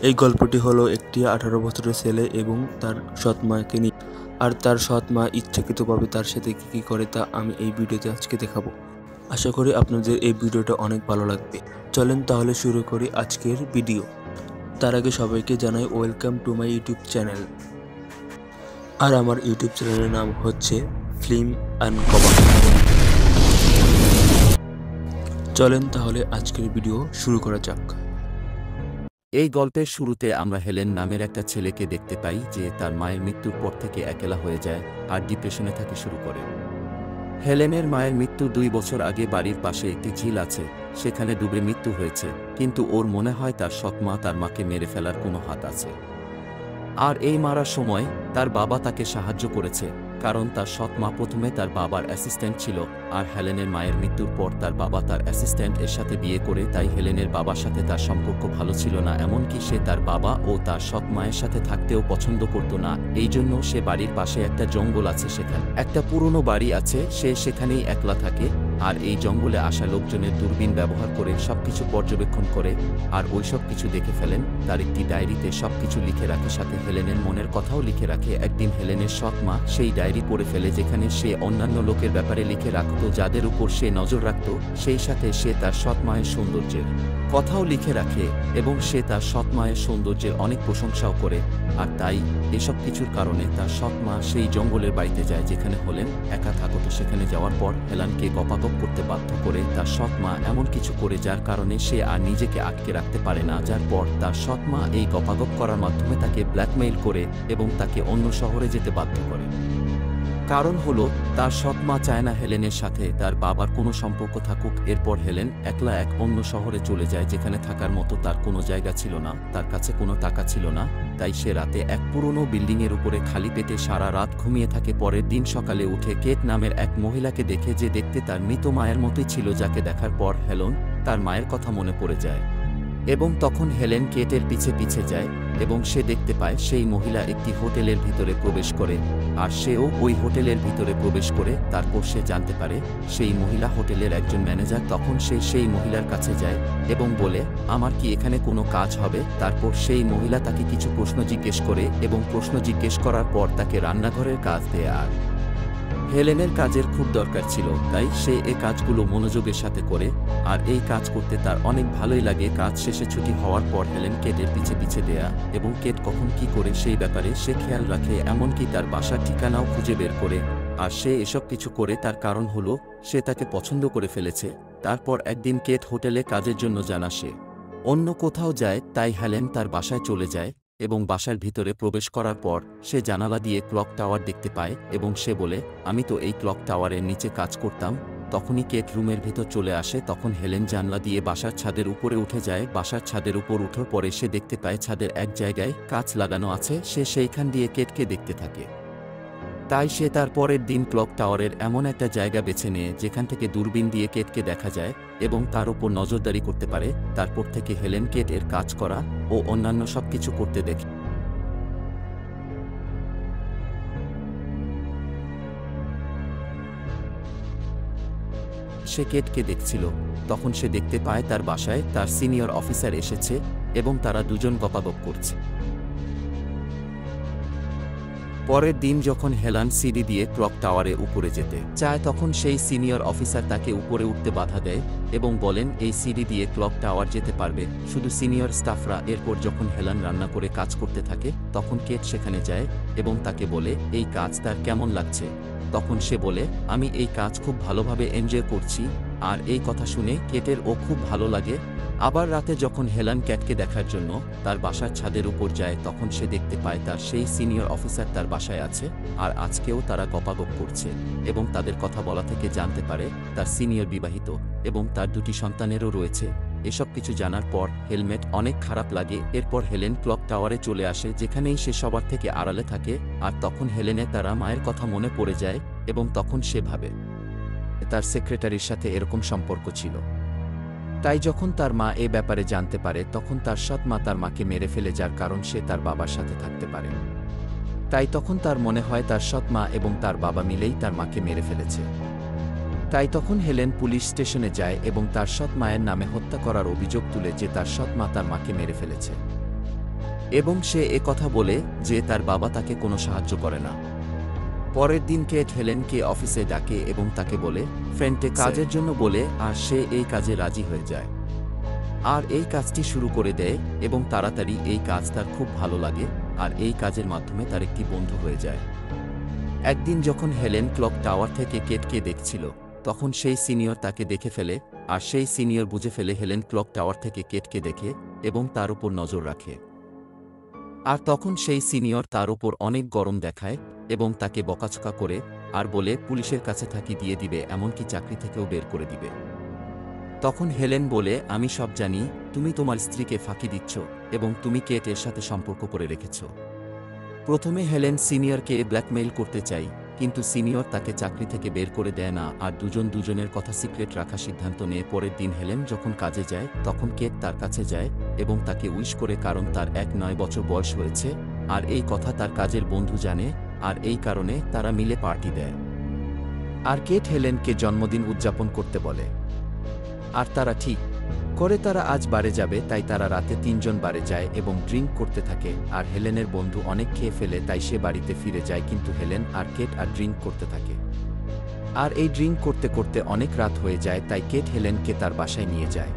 এই গল্পটি হলো একটি 18 বছরের ছেলে এবং তার সৎ মাকে নিয়ে। আর তার সৎ মা ইচ্ছাকৃতভাবে তার সাথে কী করে তা আমি এই ভিডিওতে আজকে দেখাবো। আশা করি আপনাদের এই ভিডিওটা অনেক ভালো লাগবে। চলেন তাহলে শুরু করি আজকের ভিডিও। তার আগে সবাইকে জানাই welcome to my YouTube channel. আর আমার ইউটিউব চ্যানেলের নাম হচ্ছে ফিল্ম অ্যান্ড কভার। চলেন তাহলে আজকের ভিডিও শুরু করা যাক। এই গল্পের শুরুতে আমরা হেলেন নামের একটা ছেলেকে দেখতে পাই যে তার মায়ের মৃত্যুর পর থেকে একলা হয়ে যায় আর ডিপ্রেশনে থাকতে শুরু করে। হেলেনের মায়ের মৃত্যু 2 বছর আগে বাড়ির পাশে একটি ঝিল আছে, সেখানে ডুবে মৃত্যু হয়েছে, কিন্তু ওর মনে হয় তার সৎ মা তার মাকে মেরে ফেলার কোনো হাত আছে। আর এই মারার সময় তার বাবা তাকে সাহায্য করেছে, কারণ তার সৎ মা প্রথমে তার বাবার অ্যাসিস্ট্যান্ট ছিল, আর হেলেনের মায়ের মৃত্যুর পর তার বাবা তার অ্যাসিস্ট্যান্ট এর সাথে বিয়ে করে। তাই হেলেনের বাবার সাথে তার সম্পর্ক ভালো ছিল না, এমনকি সে তার বাবা ও তার সৎ মায়ের সাথে থাকতেও পছন্দ করত না। এই জন্য সে বাড়ির পাশে একটা জঙ্গল আছে, সেখানে একটা পুরনো বাড়ি আছে, সে সেখানেই একলা থাকে। আর এই জঙ্গলে আসা লোকজনের দূরবীন ব্যবহার করে সবকিছু পর্যবেক্ষণ করে আর ওই সব কিছু দেখে ফেলেন। তার একটি ডায়েরিতে সবকিছু লিখে রাখে, সাথে হেলেনের মনের কথাও লিখে রাখে। একদিন হেলেনের সৎ মা সেই ডায়েরি পড়ে ফেলে, যেখানে সে অন্যান্য লোকের ব্যাপারে লিখে রাখত যাদের উপর সে নজর রাখত, সেই সাথে সে তার সৎ মায়ের সৌন্দর্যের কথাও লিখে রাখে এবং সে তার সৎ মায়ের সৌন্দর্যের অনেক প্রশংসাও করে। আর তাই এসব কিছুর কারণে তার সৎ মা সেই জঙ্গলের বাড়িতে যায় যেখানে হেলেন একা থাকত। সেখানে যাওয়ার পর হেলেনকে গপাগপ করতে বাধ্য করে তার সৎ মা এমন কিছু করে যার কারণে সে আর নিজেকে আটকে রাখতে পারে না। যার পর তার সৎ মা এই গপাগপ করার মাধ্যমে তাকে ব্ল্যাকমেইল করে এবং তাকে অন্য শহরে যেতে বাধ্য করে। কারণ হলো তার সৎ মা চায় না হেলেনের সাথে তার বাবার কোনো সম্পর্ক থাকুক। এরপর হেলেন একলা এক অন্য শহরে চলে যায়, যেখানে থাকার মতো তার কোনো জায়গা ছিল না, তার কাছে কোনো টাকা ছিল না। তাই সে রাতে এক পুরনো বিল্ডিংয়ের উপরে খালি পেটে সারা রাত ঘুমিয়ে থাকে। পরের দিন সকালে উঠে কেট নামের এক মহিলাকে দেখে, যে দেখতে তার মৃত মায়ের মতোই ছিল, যাকে দেখার পর হেলেন তার মায়ের কথা মনে পড়ে যায় এবং তখন হেলেন কেটের পিছে পিছে যায় এবং সে দেখতে পায় সেই মহিলা একটি হোটেলের ভিতরে প্রবেশ করে, আর সেও ওই হোটেলের ভিতরে প্রবেশ করে। তারপর সে জানতে পারে সেই মহিলা হোটেলের একজন ম্যানেজার। তখন সে সেই মহিলার কাছে যায় এবং বলে, আমার কি এখানে কোনো কাজ হবে? তারপর সেই মহিলা তাকে কিছু প্রশ্ন জিজ্ঞেস করে এবং প্রশ্ন জিজ্ঞেস করার পর তাকে রান্নাঘরের কাজ দেয়। আর হেলেনের কাজের খুব দরকার ছিল, তাই সে এই কাজগুলো মনোযোগের সাথে করে, আর এই কাজ করতে তার অনেক ভালোই লাগে। কাজ শেষে ছুটি হওয়ার পর হেলেন কেটের পিছে পিছে দেয়া এবং কেট কখন কি করে সেই ব্যাপারে সে খেয়াল রাখে, এমনকি তার বাসার ঠিকানাও খুঁজে বের করে। আর সে এসব কিছু করে তার কারণ হলো সে তাকে পছন্দ করে ফেলেছে। তারপর একদিন কেট হোটেলে কাজের জন্য জানা সে অন্য কোথাও যায়, তাই হেলেন তার বাসায় চলে যায় এবং বাসার ভিতরে প্রবেশ করার পর সে জানালা দিয়ে ক্লক টাওয়ার দেখতে পায় এবং সে বলে, আমি তো এই ক্লক টাওয়ারের নিচে কাজ করতাম। তখনই কেট রুমের ভিতর চলে আসে। তখন হেলেন জানলা দিয়ে বাসার ছাদের উপরে উঠে যায়। বাসার ছাদের উপর উঠার পরে সে দেখতে পায় ছাদের এক জায়গায় কাঁচ লাগানো আছে, সে সেইখান দিয়ে কেটকে দেখতে থাকে। তাই সে তার পরের দিন ক্লক টাওয়ারের এমন একটা জায়গা বেছে নেয় যেখান থেকে দূরবীন দিয়ে কেটকে দেখা যায় এবং তার উপর নজরদারি করতে পারে। তারপর থেকে হেলেন কেট এর কাজ করা ও অন্যান্য সবকিছু করতে দেখে। সে কেটকে দেখছিল, তখন সে দেখতে পায় তার বাসায় তার সিনিয়র অফিসার এসেছে এবং তারা দুজন গপাগপ করছে। পরের দিন যখন হেলেন সিঁড়ি দিয়ে ক্লক টাওয়ারে উপরে যেতে চায়, তখন সেই সিনিয়র অফিসার তাকে উপরে উঠতে বাধা দেয় এবং বলেন এই সিঁড়ি দিয়ে ক্লক টাওয়ার যেতে পারবে শুধু সিনিয়র স্টাফরা। এরপর যখন হেলেন রান্না করে কাজ করতে থাকে, তখন কেট সেখানে যায় এবং তাকে বলে এই কাজ তার কেমন লাগছে। তখন সে বলে, আমি এই কাজ খুব ভালোভাবে এনজয় করছি। আর এই কথা শুনে কেটের ও খুব ভালো লাগে। আবার রাতে যখন হেলেন ক্যাটকে দেখার জন্য তার বাসার ছাদের উপর যায়, তখন সে দেখতে পায় তার সেই সিনিয়র অফিসার তার বাসায় আছে, আর আজকেও তারা গপাগপ করছে এবং তাদের কথা বলা থেকে জানতে পারে তার সিনিয়র বিবাহিত এবং তার 2টি সন্তানেরও রয়েছে। এসব কিছু জানার পর হেলমেট অনেক খারাপ লাগে। এরপর হেলেন ক্লক টাওয়ারে চলে আসে, যেখানেই সে সবার থেকে আড়ালে থাকে। আর তখন হেলেনের তারা মায়ের কথা মনে পড়ে যায় এবং তখন সে ভাবে তার সেক্রেটারির সাথে এরকম সম্পর্ক ছিল। তাই যখন তার মা এ ব্যাপারে জানতে পারে, তখন তার সৎ মা তার মাকে মেরে ফেলে, যার কারণ সে তার বাবার সাথে থাকতে পারে। তাই তখন তার মনে হয় তার সৎ মা এবং তার বাবা মিলেই তার মাকে মেরে ফেলেছে। তাই তখন হেলেন পুলিশ স্টেশনে যায় এবং তার সৎ মায়ের নামে হত্যা করার অভিযোগ তুলে যে তার সৎ মা তার মাকে মেরে ফেলেছে। এবং সে কথা বলে যে তার বাবা তাকে কোনো সাহায্য করে না। পরের দিন কেট হেলেনকে অফিসে ডাকে এবং তাকে বলে ফ্রেন্টে কাজের জন্য বলে, আর সে এই কাজে রাজি হয়ে যায় আর এই কাজটি শুরু করে দেয় এবং তাড়াতাড়ি এই কাজ তার খুব ভালো লাগে আর এই কাজের মাধ্যমে তার একটি বন্ধু হয়ে যায়। একদিন যখন হেলেন ক্লক টাওয়ার থেকে কেটকে দেখছিল, তখন সেই সিনিয়র তাকে দেখে ফেলে আর সেই সিনিয়র বুঝে ফেলে হেলেন ক্লক টাওয়ার থেকে কেটকে দেখে এবং তার উপর নজর রাখে। আর তখন সেই সিনিয়র তার উপর অনেক গরম দেখায় এবং তাকে বকাঝকা করে আর বলে পুলিশের কাছে থাকি দিয়ে দিবে, এমনকি চাকরি থেকেও বের করে দিবে। তখন হেলেন বলে, আমি সব জানি, তুমি তোমার স্ত্রীকে ফাঁকি দিচ্ছ এবং তুমি কেটের সাথে সম্পর্ক করে রেখেছ। প্রথমে হেলেন সিনিয়রকে ব্ল্যাকমেইল করতে চাই, কিন্তু সিনিয়র তাকে চাকরি থেকে বের করে দেয় না আর দুজনের কথা সিক্রেট রাখার সিদ্ধান্ত নিয়ে পরের দিন হেলেন যখন কাজে যায় তখন কেট তার কাছে যায় এবং তাকে উইশ করে, কারণ তার 9 বছর বয়স হয়েছে আর এই কথা তার কাজের বন্ধু জানে আর এই কারণে তারা মিলে পার্টি দেয়। আর কেট হেলেনকে জন্মদিন উদযাপন করতে বলে আর তারা ঠিক করে তারা আজ বারে যাবে, তাই তারা রাতে 3 জন বারে যায় এবং ড্রিঙ্ক করতে থাকে। আর হেলেনের বন্ধু অনেক খেয়ে ফেলে তাই সে বাড়িতে ফিরে যায়, কিন্তু হেলেন আর কেট আর ড্রিঙ্ক করতে থাকে। আর এই ড্রিঙ্ক করতে করতে অনেক রাত হয়ে যায়, তাই কেট হেলেনকে তার বাসায় নিয়ে যায়।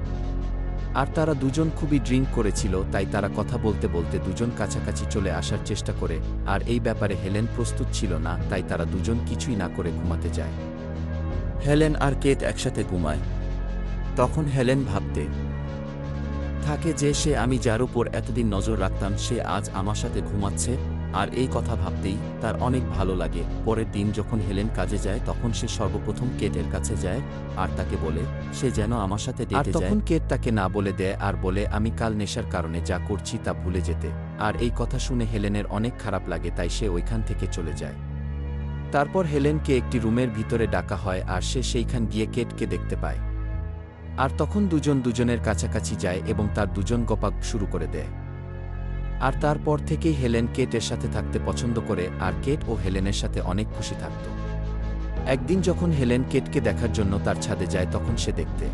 আর তারা দুজন খুবই ড্রিঙ্ক করেছিল, তাই তারা কথা বলতে বলতে দুজন কাছাকাছি চলে আসার চেষ্টা করে আর এই ব্যাপারে হেলেন প্রস্তুত ছিল না, তাই তারা দুজন কিছুই না করে ঘুমাতে যায়। হেলেন আর কেট একসাথে ঘুমায়। তখন হেলেন ভাবতে থাকে যে আমি যার উপর এতদিন নজর রাখতাম সে আজ আমার সাথে ঘুমাচ্ছে, আর এই কথা ভাবতেই তার অনেক ভালো লাগে। পরের দিন যখন হেলেন কাজে যায় তখন সে সর্বপ্রথম কেটের কাছে যায় আর তাকে বলে সে যেন আমার সাথে ডেটে যায়। তখন কেট তাকে না বলে দেয় আর বলে, আমি কাল নেশার কারণে যা করছি তা ভুলে যেতে। আর এই কথা শুনে হেলেনের অনেক খারাপ লাগে, তাই সে ওইখান থেকে চলে যায়। তারপর হেলেনকে একটি রুমের ভিতরে ডাকা হয় আর সে সেইখান গিয়ে কেটকে দেখতে পায়। আর তখন দুজনের কাছাকাছি যায় এবং তার দুজন গপাক শুরু করে দেয়। আর তারপর থেকেই হেলেন কেটের সাথে থাকতে পছন্দ করে আর কেট ও হেলেনের সাথে অনেক খুশি থাকত। একদিন যখন হেলেন কেটকে দেখার জন্য তার ছাদে যায় তখন সে দেখতে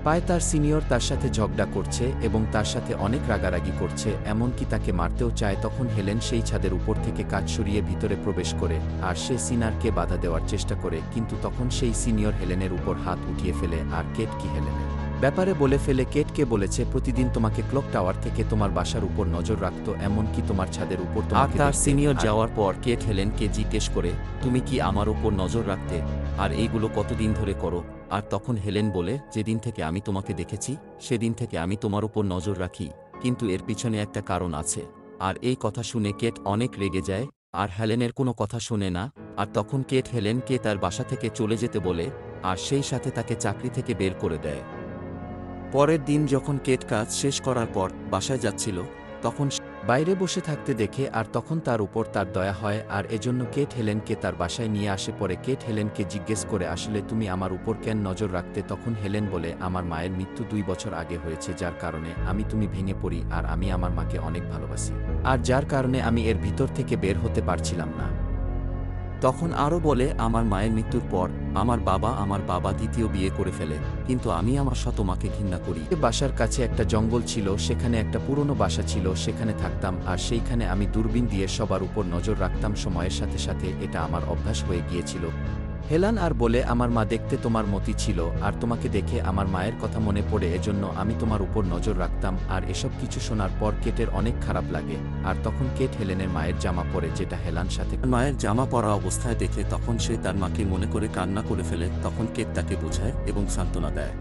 পায় তার সিনিয়র তার সাথে ঝগড়া করছে এবং তার সাথে অনেক রাগারাগি করছে, এমনকি তাকে মারতেও চায়। তখন হেলেন সেই ছাদের উপর থেকে কাঠ সরিয়ে ভিতরে প্রবেশ করে আর সে সিনিয়রকে বাধা দেওয়ার চেষ্টা করে, কিন্তু তখন সেই সিনিয়র হেলেনের উপর হাত উঠিয়ে ফেলে আর কেট কি হেলেনের ব্যাপারে বলে ফেলে। কেটকে বলেছে প্রতিদিন তোমাকে ক্লক টাওয়ার থেকে তোমার বাসার উপর নজর রাখত, এমনকি তোমার ছাদের উপর। আর তার সিনিয়র যাওয়ার পর কেট হেলেনকে জিজ্ঞেস করে, তুমি কি আমার উপর নজর রাখতে আর এইগুলো কতদিন ধরে করো? আর তখন হেলেন বলে, যেদিন থেকে আমি তোমাকে দেখেছি সেদিন থেকে আমি তোমার উপর নজর রাখি, কিন্তু এর পিছনে একটা কারণ আছে। আর এই কথা শুনে কেট অনেক রেগে যায় আর হেলেনের কোনো কথা শোনে না। আর তখন কেট হেলেনকে তার বাসা থেকে চলে যেতে বলে আর সেই সাথে তাকে চাকরি থেকে বের করে দেয়। পরের দিন যখন কেট কাজ শেষ করার পর বাসায় যাচ্ছিল তখন বাইরে বসে থাকতে দেখে আর তখন তার উপর তার দয়া হয় আর এজন্য কেট হেলেনকে তার বাসায় নিয়ে আসে। পরে কেট হেলেনকে জিজ্ঞেস করে, আসলে তুমি আমার উপর কেন নজর রাখতে? তখন হেলেন বলে, আমার মায়ের মৃত্যু 2 বছর আগে হয়েছে, যার কারণে তুমি ভেঙে পড়ি আর আমি আমার মাকে অনেক ভালোবাসি, আর যার কারণে আমি এর ভিতর থেকে বের হতে পারছিলাম না। তখন আরও বলে, আমার মায়ের মৃত্যুর পর আমার বাবা দ্বিতীয় বিয়ে করে ফেলে, কিন্তু আমি আমার শত মাকে ঘৃণা করি। বাসার কাছে একটা জঙ্গল ছিল, সেখানে একটা পুরনো বাসা ছিল, সেখানে থাকতাম আর সেইখানে আমি দূরবীন দিয়ে সবার উপর নজর রাখতাম। সময়ের সাথে সাথে এটা আমার অভ্যাস হয়ে গিয়েছিল। হেলান আর বলে, আমার মা দেখতে তোমার মতি ছিল আর তোমাকে দেখে আমার মায়ের কথা মনে পড়ে, এজন্য আমি তোমার উপর নজর রাখতাম। আর এসব কিছু শোনার পর কেটের অনেক খারাপ লাগে। আর তখন কেট হেলেনের মায়ের জামা পরে, যেটা হেলান সাথে মায়ের জামা পরা অবস্থায় দেখে তখন সে তার মাকে মনে করে কান্না করে ফেলে। তখন কেট তাকে বোঝায় এবং সান্ত্বনা দেয়।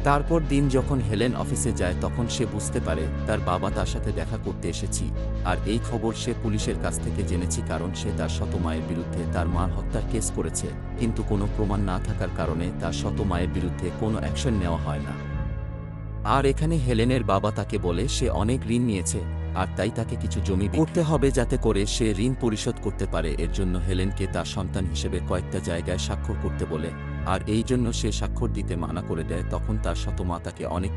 তারপর দিন যখন হেলেন অফিসে যায় তখন সে বুঝতে পারে তার বাবা তার সাথে দেখা করতে এসেছি, আর এই খবর সে পুলিশের কাছ থেকে জেনেছি, কারণ সে তার শত মায়ের বিরুদ্ধে তার মার হত্যার কেস করেছে, কিন্তু কোনো প্রমাণ না থাকার কারণে তার শত মায়ের বিরুদ্ধে কোনো অ্যাকশন নেওয়া হয় না। আর এখানে হেলেনের বাবা তাকে বলে সে অনেক ঋণ নিয়েছে আর তাই তাকে কিছু জমি করতে হবে যাতে করে সে ঋণ পরিশোধ করতে পারে। এর জন্য হেলেনকে তার সন্তান হিসেবে কয়েকটা জায়গায় স্বাক্ষর করতে বলে, আর এই জন্য সে স্বাক্ষর দিতে মানা করে দেয়। তখন তার শত মা তাকে অনেক